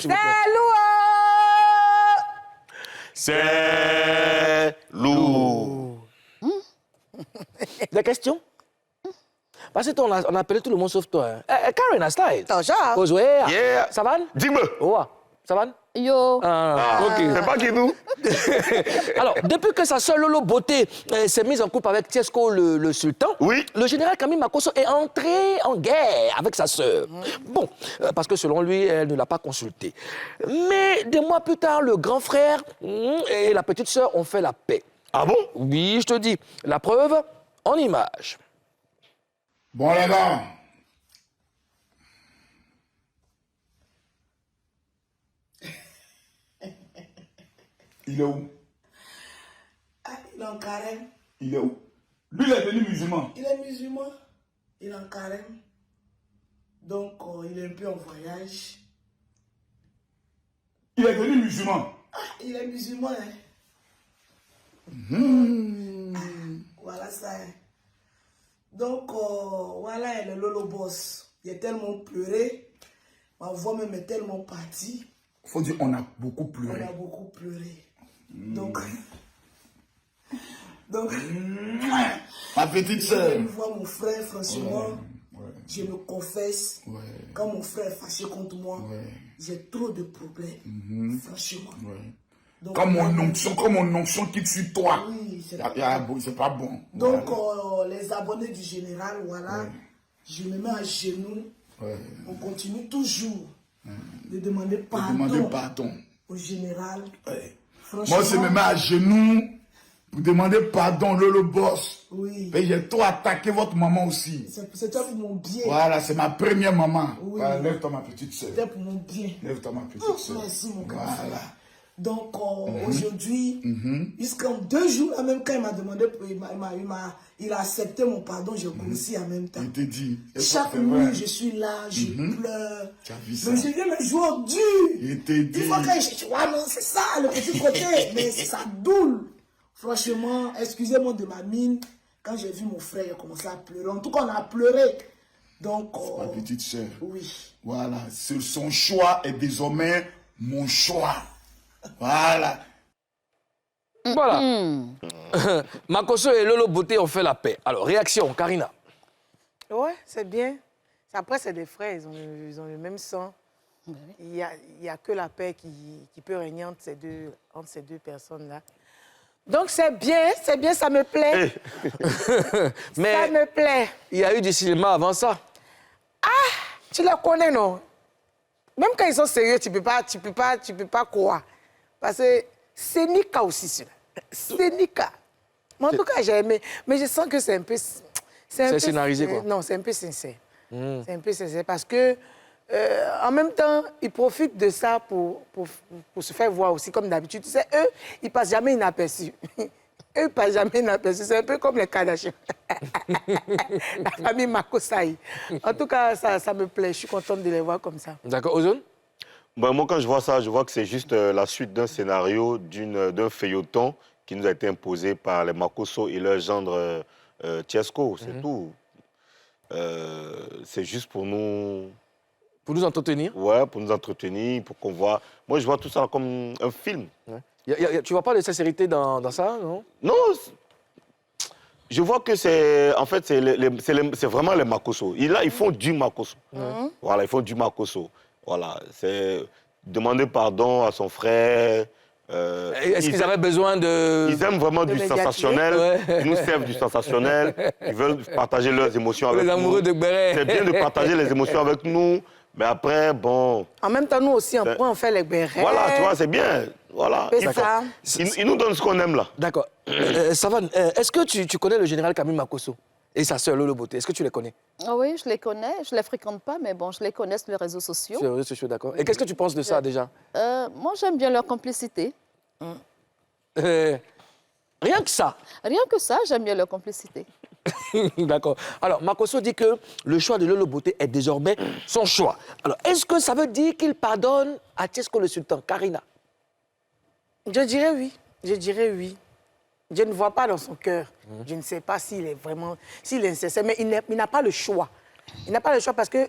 s'il vous plaît. C'est lourd. Des questions? Parce qu'on a appelé tout le monde sauf toi. Karen, a style. Déjà. Josué, Yeah. ça va? Dis-moi. Oh, ça va? Yo. Ok. C'est pas qui nous? Alors, depuis que sa sœur Lolo Beauté s'est mise en couple avec Tiesko le sultan, Oui. le général Camille Makosso est entré en guerre avec sa sœur. Bon, parce que selon lui, elle ne l'a pas consulté. Mais des mois plus tard, le grand frère et la petite sœur ont fait la paix. Ah bon? Oui, je te dis. La preuve en image. Bon, les gars. Il est où? Ah, il est en carême. Il est où? Lui, il est devenu musulman. Il est musulman. Il est en carême. Donc, il est un peu en voyage. Il est devenu musulman. Ah, il est musulman, hein. Voilà ça. Hein. Donc, voilà, elle est Lolo Boss. Il a tellement pleuré. Ma voix même est tellement partie. Il faut dire, on a beaucoup On pleuré. a beaucoup pleuré. Donc, Ma petite sœur. je vois mon frère, franchement, Ouais. je me confesse. Ouais. Quand mon frère est fâché contre moi, Ouais. j'ai trop de problèmes. Franchement. Ouais. Donc, Comme mon onction qui tue toi. Oui, c'est C'est pas bon. Donc, Voilà. les abonnés du général, voilà, Ouais. je me mets à genoux. Ouais. On continue toujours de demander Demandez pardon pardon. au général. Ouais. Franchement, Moi, je me mets à genoux pour demander pardon, Lolo Boss. oui, Et j'ai trop attaqué votre maman aussi. c'était pour mon bien. Voilà, c'est ma première maman. Oui. Voilà, lève-toi, ma petite sœur. C'était pour mon bien. Lève-toi, ma petite Oh, sœur. merci, mon grand Voilà. frère. Donc, aujourd'hui, jusqu'en 2 jours, là, même quand il m'a demandé, il a accepté mon pardon, j'ai grossi en même temps. Il te dit. Chaque c'est vrai. nuit, je suis là, je pleure. Tu as vu ça? Mais je viens me jouer au dur. Il te dit. Il faut que je vois, non, c'est ça, le petit côté. Mais ça doule. Franchement, excusez-moi de ma mine. Quand j'ai vu mon frère, il a commencé à pleurer. En tout cas, on a pleuré. Donc, Ma petite sœur. oui. Voilà. Son choix est désormais mon choix. Voilà. Voilà. Makosso et Lolo Beauté ont fait la paix. Alors, réaction, Karina. Ouais, c'est bien. Après, c'est des frères, ils ont le même sang. Il y a que la paix qui peut régner entre ces deux personnes-là. Donc, c'est bien, ça me plaît. Mais Ça me plaît. il y a eu du cinéma avant ça. Tu les connais, non? Même quand ils sont sérieux, tu peux pas croire. Parce que c'est Nika aussi, celui-là. C'est Nika. Mais en tout cas, j'ai aimé. Mais je sens que c'est un peu... C'est scénarisé, quoi. Non, c'est un peu sincère. C'est un peu sincère parce que, en même temps, ils profitent de ça pour se faire voir aussi, comme d'habitude. Tu sais, eux, ils passent jamais inaperçus. Eux, ils passent jamais inaperçus. C'est un peu comme les Kardashians. La famille Makosai. En tout cas, ça me plaît. Je suis contente de les voir comme ça. D'accord, Ozone? Ben, moi, quand je vois ça, je vois que c'est juste la suite d'un scénario, d'un feuilleton qui nous a été imposé par les Makosso et leur gendre Tiesko. C'est tout. C'est juste pour nous... Pour nous entretenir? Ouais, pour nous entretenir, pour qu'on voit... Moi, je vois tout ça comme un film. Ouais. Tu vois pas de sincérité dans ça, non? Non, je vois que c'est... En fait, c'est vraiment les Makosso. Et là, ils font du Makosso. Voilà, ils font du Makosso. Voilà, c'est demander pardon à son frère. Est-ce qu'ils avaient besoin de... Ils aiment vraiment du médiatiser. sensationnel. Ouais. Ils nous servent du sensationnel. Ils veulent partager leurs émotions avec Les nous. amoureux de Béret. C'est bien de partager les émotions avec nous. Mais après, bon... En même temps, nous aussi, on pourrait en faire les bérets. Voilà, tu vois, c'est bien. Voilà. C'est ça. Ils nous donnent ce qu'on aime, là. D'accord. Savane, est-ce que tu connais le général Camille Makosso et sa sœur Lolo Beauté? Est-ce que tu les connais? Ah oui, je les connais. Je ne les fréquente pas, mais bon, je les connais sur les réseaux sociaux. Sur les réseaux sociaux, d'accord. Et qu'est-ce que tu penses de ça, déjà? Moi, j'aime bien leur complicité. Rien que ça. Rien que ça, j'aime bien leur complicité. D'accord. Alors, Makosso dit que le choix de Lolo Beauté est désormais son choix. Alors, est-ce que ça veut dire qu'il pardonne à Tiesko le sultan? Karina? Je dirais oui. Je dirais oui. Je ne vois pas dans son cœur. Je ne sais pas s'il est vraiment... S'il est sincère, mais il n'a pas le choix. Il n'a pas le choix parce que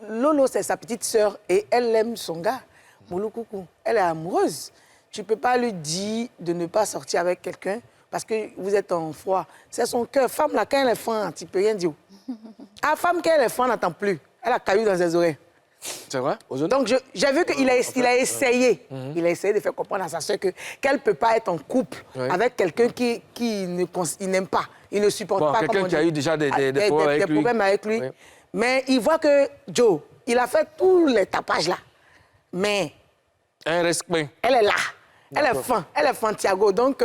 Lolo, c'est sa petite sœur et elle aime son gars. Moulou Coucou, elle est amoureuse. Tu ne peux pas lui dire de ne pas sortir avec quelqu'un parce que vous êtes en froid. C'est son cœur. Femme, là, quand elle est fan, tu ne peux rien dire. Ah, femme, quand elle est fan, n'attend plus. Elle a caillou dans ses oreilles. C'est vrai? Donc, j'ai vu qu'il a essayé. Il a essayé de faire comprendre à sa soeur qu'elle ne peut pas être en couple avec quelqu'un qui n'aime pas. Il ne supporte pas. Quelqu'un qui a eu déjà des problèmes avec lui. Oui. Mais il voit que Joe, il a fait tous les tapages là. Mais un respect. Elle est là. Elle est fan Thiago. Donc,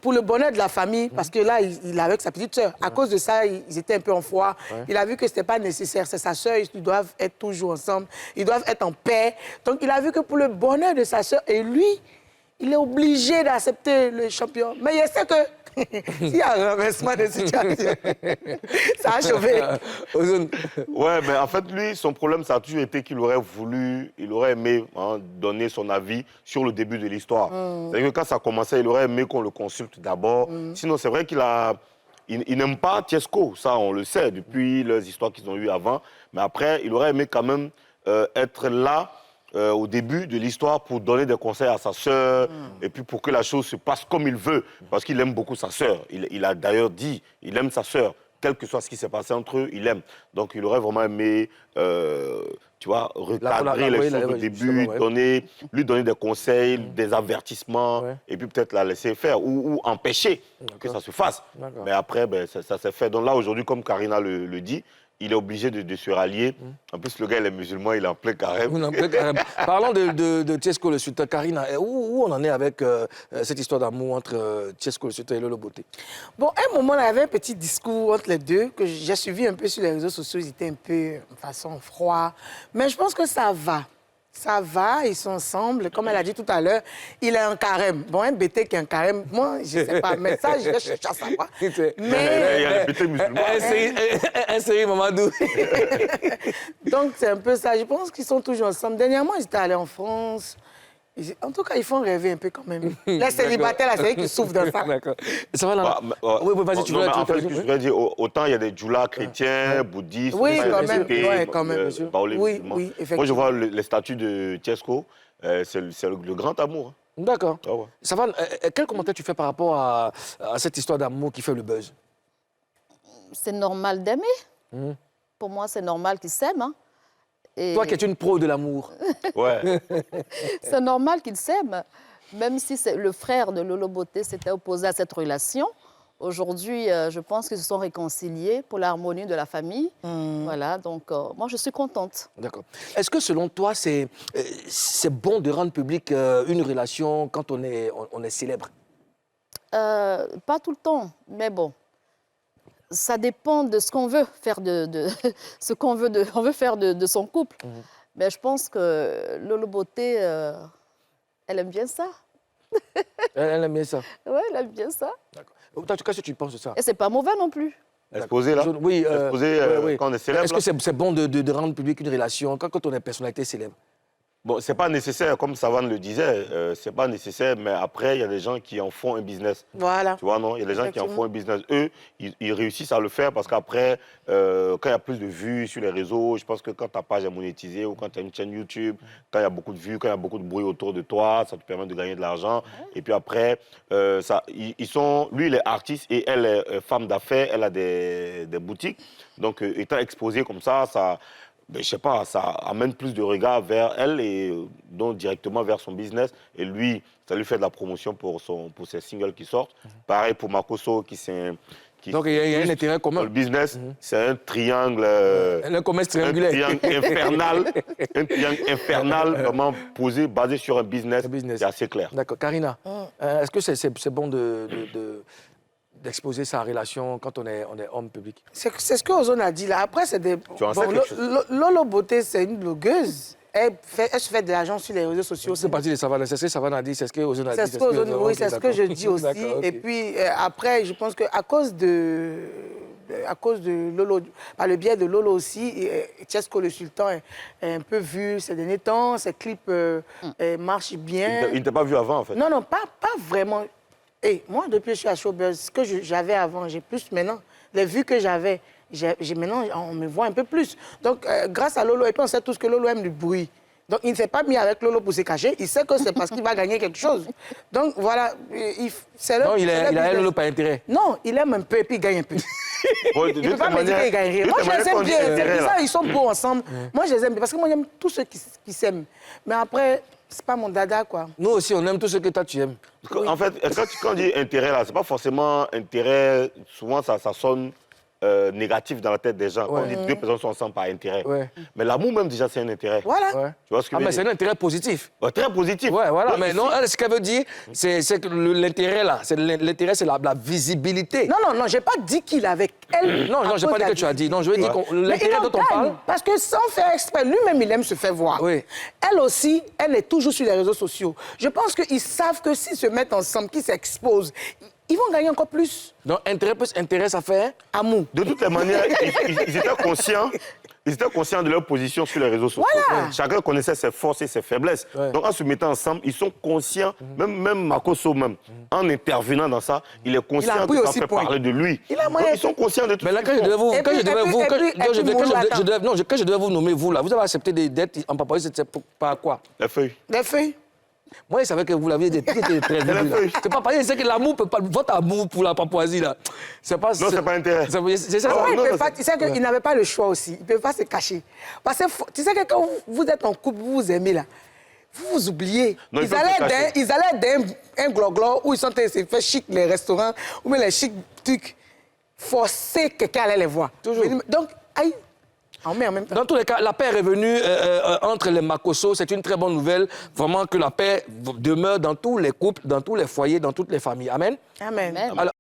pour le bonheur de la famille, parce que là, il est avec sa petite sœur. À cause de ça, ils étaient un peu en froid. Il a vu que ce n'était pas nécessaire. C'est sa sœur, ils doivent être toujours ensemble. Ils doivent être en paix. Donc, il a vu que pour le bonheur de sa sœur et lui, il est obligé d'accepter le champion. Mais il sait que s'il y a un renversement de situation, ça a chauffé. Ouais, mais en fait, lui, son problème, ça a toujours été qu'il aurait voulu, il aurait aimé donner son avis sur le début de l'histoire. C'est-à-dire que quand ça commençait, il aurait aimé qu'on le consulte d'abord. Sinon, c'est vrai il n'aime pas Tiesco, ça, on le sait, depuis les histoires qu'ils ont eues avant. Mais après, il aurait aimé quand même être là au début de l'histoire pour donner des conseils à sa sœur et puis pour que la chose se passe comme il veut, parce qu'il aime beaucoup sa sœur. Il a d'ailleurs dit, il aime sa sœur, quel que soit ce qui s'est passé entre eux, il aime. Donc il aurait vraiment aimé, tu vois, recadrer les choses au début, lui donner des conseils, des avertissements, et puis peut-être la laisser faire ou empêcher que ça se fasse. Mais après, ça s'est fait. Donc là, aujourd'hui, comme Karina le dit, il est obligé de se rallier. En plus, le gars, il est musulman, il est en plein carême. Parlons de Tiesco le Sultan. Karina, où on en est avec cette histoire d'amour entre Tiesco le Sultan et Lolo Beauté? Bon, à un moment, il y avait un petit discours entre les deux que j'ai suivi un peu sur les réseaux sociaux. Ils étaient un peu de façon froide. Mais je pense que ça va. Ça va, ils sont ensemble. Comme elle a dit tout à l'heure, il est en carême. Bon, un BT qui est en carême, moi, je ne sais pas. Mais ça, je vais chercher à savoir. Mais il y a le BT musulman. Un série Mamadou. Donc, c'est un peu ça. Je pense qu'ils sont toujours ensemble. Dernièrement, ils étaient allés en France. En tout cas, ils font rêver un peu quand même. Les célibataires, là, c'est eux qui souffrent de ça. D'accord. Ça va là? Oui, vas-y, tu veux... En fait, ce que je voudrais dire, autant il y a des djoulas chrétiens, bouddhistes... Oui, quand même. Oui, effectivement. Moi, je vois les statuts de Tiesco, c'est le grand amour. D'accord. Ah ouais. Ça va, quel commentaire tu fais par rapport à cette histoire d'amour qui fait le buzz? C'est normal d'aimer. Pour moi, c'est normal qu'ils s'aiment. Hein. Et... Toi qui es une pro de l'amour. Ouais. C'est normal qu'ils s'aiment. Même si le frère de Lolo Beauté s'était opposé à cette relation, aujourd'hui, je pense qu'ils se sont réconciliés pour l'harmonie de la famille. Voilà, donc moi, je suis contente. D'accord. Est-ce que selon toi, c'est bon de rendre public une relation quand on est célèbre? Pas tout le temps, mais bon. Ça dépend de ce qu'on veut faire ce qu'on veut faire de son couple. Mais je pense que Lolo Beauté, elle aime bien ça. Elle aime bien ça. Oui, elle aime bien ça. D'accord. En tout cas, si tu penses de ça. Et c'est pas mauvais non plus. Exposé là? Oui. Exposé quand on est célèbre. Est-ce que c'est bon de rendre public une relation quand on est personnalité célèbre? Bon, c'est pas nécessaire, comme Savane le disait, c'est pas nécessaire, mais après, il y a des gens qui en font un business. Voilà. Tu vois, non? Il y a des gens qui en font un business. Eux, ils réussissent à le faire parce qu'après, quand il y a plus de vues sur les réseaux, je pense que quand ta page est monétisée ou quand tu as une chaîne YouTube, quand il y a beaucoup de vues, quand il y a beaucoup de bruit autour de toi, ça te permet de gagner de l'argent. Et puis après, lui, il est artiste et elle est femme d'affaires, elle a des boutiques. Donc, étant exposée comme ça, ben, je sais pas, ça amène plus de regards vers elle et donc directement vers son business. Et lui, ça lui fait de la promotion pour ses singles qui sortent. Pareil pour Makosso, donc il y a un intérêt commun. Le business, c'est un triangle... un commerce triangulaire. Un triangle infernal, vraiment posé, basé sur un business qui est assez clair. D'accord. Karina, est-ce que c'est bon d'exposer sa relation quand on est homme public? C'est ce que Ozone a dit là. Après, c'est des... Tu en sais quelque chose? Lolo Beauté, c'est une blogueuse. Elle se fait de l'argent sur les réseaux sociaux. C'est parti de Savane. C'est ce que Savane a dit, c'est ce que Ozone a dit. C'est ce que Ozone, oui, c'est ce que je dis aussi. Okay. Et puis, après, je pense qu'à cause de Lolo, par le biais de Lolo aussi, Tiesco le Sultan est un peu vu ces derniers temps. Ses clips marchent bien. Il ne t'a pas vu avant, en fait? Non, pas vraiment. Et moi, depuis que je suis à Showbuzz, ce que j'avais avant, j'ai plus maintenant. Les vues que j'avais, maintenant, on me voit un peu plus. Donc, grâce à Lolo, et puis on sait tous que Lolo aime du bruit. Donc, il ne s'est pas mis avec Lolo pour se cacher. Il sait que c'est parce qu'il va gagner quelque chose. Donc, voilà. C'est Non, il a business. Lolo pas intérêt. Non, il aime un peu et puis il gagne un peu. Bon, Il ne peut pas me dire qu'il gagne rien. Moi, je les aime bien. C'est ça, ils sont beaux ensemble. Moi, je les aime bien. Parce que moi, j'aime tous ceux qui s'aiment. Mais après, c'est pas mon dada, quoi. Nous aussi, on aime tout ce que toi, tu aimes. En fait, quand on dit intérêt, là, c'est pas forcément intérêt. Souvent, ça sonne négatif dans la tête des gens. Quand on dit deux personnes sont ensemble par intérêt. Ouais. Mais l'amour même, déjà, c'est un intérêt. Voilà. Ouais. Tu vois ce que je Ah, veux mais dire? c'est un intérêt positif. Ouais, très positif. Ouais, voilà. Donc, Mais ici- non, elle, ce qu'elle veut dire, c'est que l'intérêt, là, l'intérêt, c'est la visibilité. Non, non, non, j'ai pas dit qu'il est avec elle. Non, à j'ai cause pas dit de la que tu as dit. Non, je veux dire visibilité. que Mais l'intérêt il en dont on gagne, parle. parce que sans faire exprès, lui-même, il aime se faire voir. Oui. Elle aussi, elle est toujours sur les réseaux sociaux. Je pense qu'ils savent que s'ils se mettent ensemble, qu'ils s'exposent, ils vont gagner encore plus. Donc, intérêt plus intérêt, ça fait. Amour. De toutes les manières, ils étaient conscients. Ils étaient conscients de leur position sur les réseaux sociaux. Voilà. Chacun connaissait ses forces et ses faiblesses. Ouais. Donc, en se mettant ensemble, ils sont conscients, même Makosso, même, en intervenant dans ça, il est conscient Il a que pris ça aussi fait point. parler de lui. Il a Donc, moyen- ils sont conscients de tout Mais là, ce quand je qu'ils devais font. vous. Et Quand puis- je devais et vous. puis- Quand et puis je Moulou, devais- non, quand je devais vous nommer, vous, là, vous avez accepté d'être en papaye, c'est par quoi? Les feuilles. Les feuilles. Moi, je savais que vous l'aviez dit. Tout était très la vite, là. feuille. C'est pas pareil, c'est que l'amour peut pas. Votre amour pour la Papouasie, là. C'est pas. Non, c'est pas intérêt. C'est ça. Ah, Ouais, non, il peut non, pas- tu sais qu'il n'avait pas le choix aussi. Il ne peut pas se cacher. Parce que tu sais que quand vous êtes en couple, vous vous aimez là, vous vous oubliez. Non, ils ils, peuvent se cacher. allaient d'un glo-glo où ils sont en train de se faire chic les restaurants, ou bien les chic trucs, forcer quelqu'un à aller les voir. Toujours. Donc, aïe, on met en même temps. Dans tous les cas, la paix est revenue entre les Makosso. C'est une très bonne nouvelle. Vraiment que la paix demeure dans tous les couples, dans tous les foyers, dans toutes les familles. Amen. Amen. Amen. Alors,